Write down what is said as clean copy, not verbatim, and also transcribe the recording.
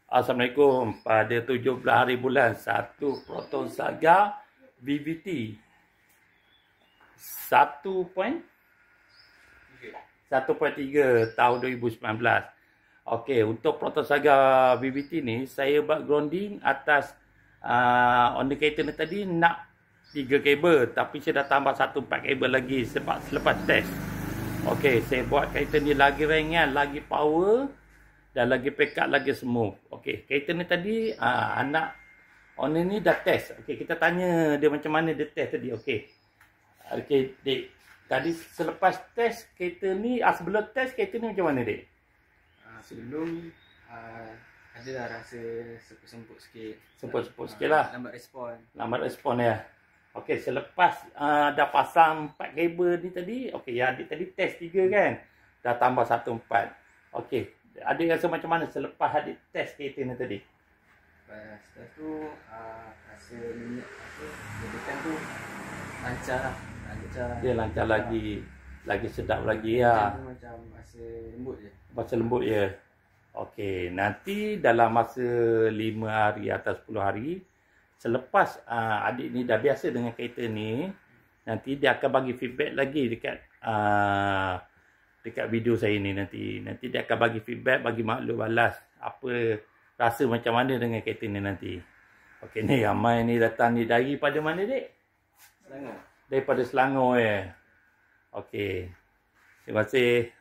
Assalamualaikum. Pada 17 hari bulan 1 Proton Saga VVT 1.3 tahun 2019. Okey, untuk Proton Saga VVT ni saya buat grounding atas indicator ni tadi nak 3 kabel, tapi saya dah tambah 1 4 kabel lagi sebab selepas test. Okey, saya buat kaitan ni lagi ringan, lagi power dan lagi pekat, lagi smooth. Okey, kaitan ni tadi anak owner ni dah test. Okey, kita tanya dia macam mana dia test tadi. Okey. Okey, Dik. Tadi selepas test kaitan ni, sebelum test kaitan ni macam mana, Dik? Sebelum adalah rasa semput-semput sikit. Semput-semput sikit lah. Lambat respon. Lambat respon ya. Okey, selepas dah pasang 4 kabel ni tadi, okey, ya adik tadi test 3 kan. Dah tambah 1 4. Okey, adik rasa macam mana selepas adik test kereta ni tadi? Lepas test tu rasa minyak kebetulan tu lancar lah. Dia lancar lagi sedap lagi ya. Macam rasa lembut je. Rasa lembut ya. Okey, nanti dalam masa 5 hari atau 10 hari selepas adik ni dah biasa dengan kereta ni, nanti dia akan bagi feedback lagi dekat video saya ni nanti. Nanti dia akan bagi feedback, bagi maklum balas apa rasa macam mana dengan kereta ni nanti. Okey, ni ramai ni datang ni daripada mana, Dik? Selangor. Daripada Selangor ya. Okey. Terima kasih.